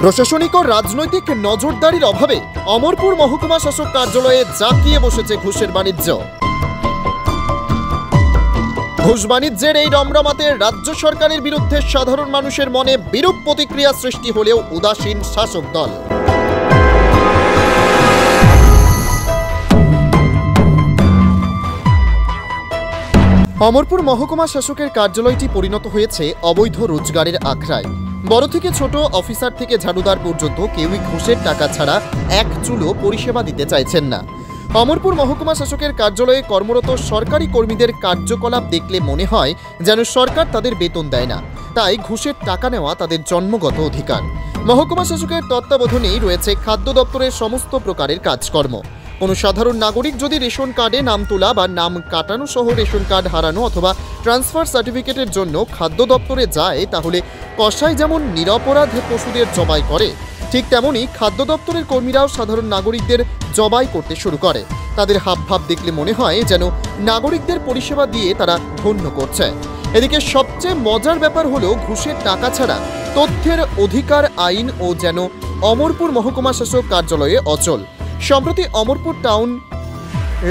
প্রশাসনিক ও রাজনৈতিক নজরদারির অভাবে অমরপুর মহকুমা শাসক কার্যালয়ে জাঁকিয়ে বসেছে ঘুষের বাণিজ্য। ঘুষ বাণিজ্যের এই রমরমাতে রাজ্য সরকারের বিরুদ্ধে সাধারণ মানুষের মনে বিরূপ প্রতিক্রিয়া সৃষ্টি হলেও উদাসীন শাসক দল। অমরপুর মহকুমা শাসকের কার্যালয়টি পরিণত হয়েছে অবৈধ রোজগারের আখড়ায়। বড় থেকে ছোট অফিসার থেকে ঝাড়ুদার পর্যন্ত কেউই ঘুষের টাকা ছাড়া এক চুলো পরিষেবা দিতে চাইছেন না। অমরপুর মহকুমা শাসকের কার্যালয়ে কর্মরত সরকারি কর্মীদের কার্যকলাপ দেখলে মনে হয় যেন সরকার তাদের বেতন দেয় না, তাই ঘুষের টাকা নেওয়া তাদের জন্মগত অধিকার। মহকুমা শাসকের তত্ত্বাবধানেই রয়েছে খাদ্য দপ্তরের সমস্ত প্রকারের কাজকর্ম। কোনো সাধারণ নাগরিক যদি রেশন কার্ডে নাম তোলা বা নাম কাটানো সহ রেশন কার্ড হারানো অথবা ট্রান্সফার সার্টিফিকেটের জন্য খাদ্য দপ্তরে যায়, তাহলে কসাই যেমন নিরপরাধ পশুদের জবাই করে, ঠিক তেমনই খাদ্য দপ্তরের কর্মীরাও সাধারণ নাগরিকদের জবাই করতে শুরু করে। তাদের হাবভাব দেখলে মনে হয় যেন নাগরিকদের পরিষেবা দিয়ে তারা ধন্য করছে। এদিকে সবচেয়ে মজার ব্যাপার হলো ঘুষের টাকা ছাড়া তথ্যের অধিকার আইন ও যেন অমরপুর মহকুমা শাসক কার্যালয়ে অচল। সম্প্রতি অমরপুর টাউন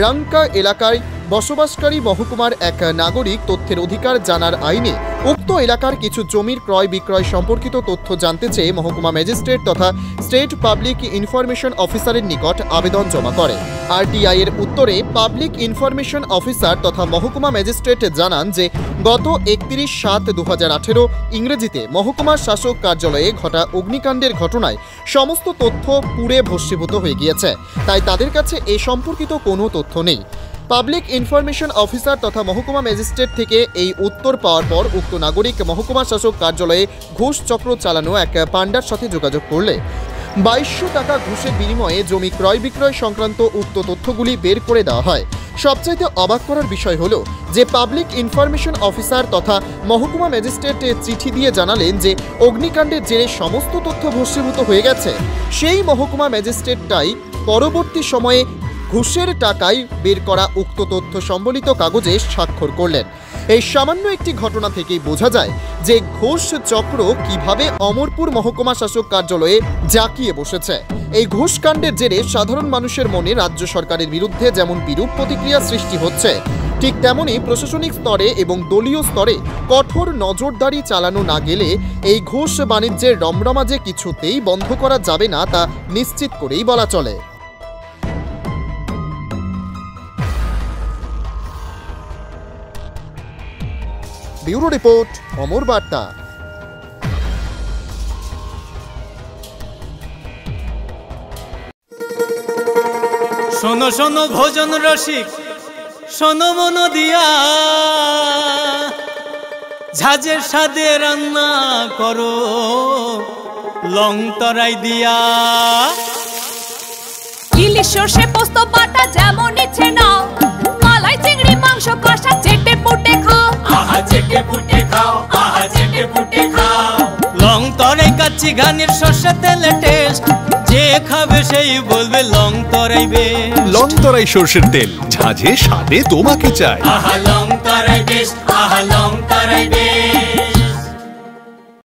রাঙ্কা এলাকায় বসবাসকারী মহকুমার এক নাগরিক তথ্যের অধিকার জানার আইনে উক্ত এলাকার কিছু জমির ক্রয় বিক্রয় সম্পর্কিত তথ্য জানতে চেয়ে মহকুমা ম্যাজিস্ট্রেট তথা স্টেট পাবলিক ইনফরমেশন অফিসারের নিকট আবেদন জমা করে। আরটিআই এর উত্তরে পাবলিক ইনফরমেশন অফিসার তথা মহকুমা ম্যাজিস্ট্রেট জানান যে গত 31/7/2018 ইংরেজিতে মহকুমা শাসক কার্যালয়ে ঘটা অগ্নিকাণ্ডের ঘটনায় সমস্ত তথ্য পুড়ে ভস্মীভূত হয়ে গিয়েছে, তাই তাদের কাছে এ সম্পর্কিত কোনো তথ্য নেই। পাবলিক ইনফরমেশন অফিসার তথা মহকুমা ম্যাজিস্ট্রেট থেকে এই উত্তর পাওয়ার পর উক্ত নাগরিক মহকুমা শাসক কার্যালয়ে ঘুষ চক্র চালানো এক পান্ডার সাথে যোগাযোগ করলে 2200 টাকা ঘুষের বিনিময়ে জমি ক্রয় বিক্রয় সংক্রান্ত উক্ত তথ্যগুলি বের করে দেওয়া হয়। সবচাইতে অবাক করার বিষয় হলো যে পাবলিক ইনফরমেশন অফিসার তথা মহকুমা ম্যাজিস্ট্রেট চিঠি দিয়ে জানালেন যে অগ্নিকাণ্ডের জেরে সমস্ত তথ্য ভস্মীভূত হয়ে গেছে। সেই মহকুমা ম্যাজিস্ট্রেটটাই পরবর্তী সময়ে ঘুষের টাকায় বের করা উক্ত তথ্য সম্বলিত কাগজে স্বাক্ষর করলেন। এই সামান্য একটি ঘটনা থেকেই বোঝা যায় যে ঘুষ চক্র কিভাবে অমরপুর মহকুমা শাসক কার্যালয়ে জাঁকিয়ে বসেছে। এই ঘুষকাণ্ডের জেরে সাধারণ মানুষের মনে রাজ্য সরকারের বিরুদ্ধে যেমন বিরূপ প্রতিক্রিয়া সৃষ্টি হচ্ছে, ঠিক তেমনি প্রশাসনিক স্তরে এবং দলীয় স্তরে কঠোর নজরদারি চালানো না গেলে এই ঘুষ বাণিজ্যের রমরমা যে কিছুতেই বন্ধ করা যাবে না তা নিশ্চিত করেই বলা চলে। ব্যুরো রিপোর্ট, অমর বার্তা। শোনো শোনো ভোজন রসিক, শোনো মন দিয়া, ঝাঁঝের স্বাদে রান্না করো লং তরাই দিয়া। ইলিশ সর্ষে পোস্ত বাটা যেমন ইচ্ছে নাও, মালাই চিংড়ি মাংস কষা চেটে পুটে খাও, আহা চেটে পুটে খাও, আহা চেটে পুটে খাও। লং তরাই কাচ্চি ঘানির সর্ষে তেলে টেস্ট, যে খাবে সেই বলবে লং তরাই বেশ। লং তরাই সর্ষের তেল, ঝাঁঝে স্বাদে তোমাকে চাই। আহা লং তরাই বেশ, আহা লং তরাই বেশ।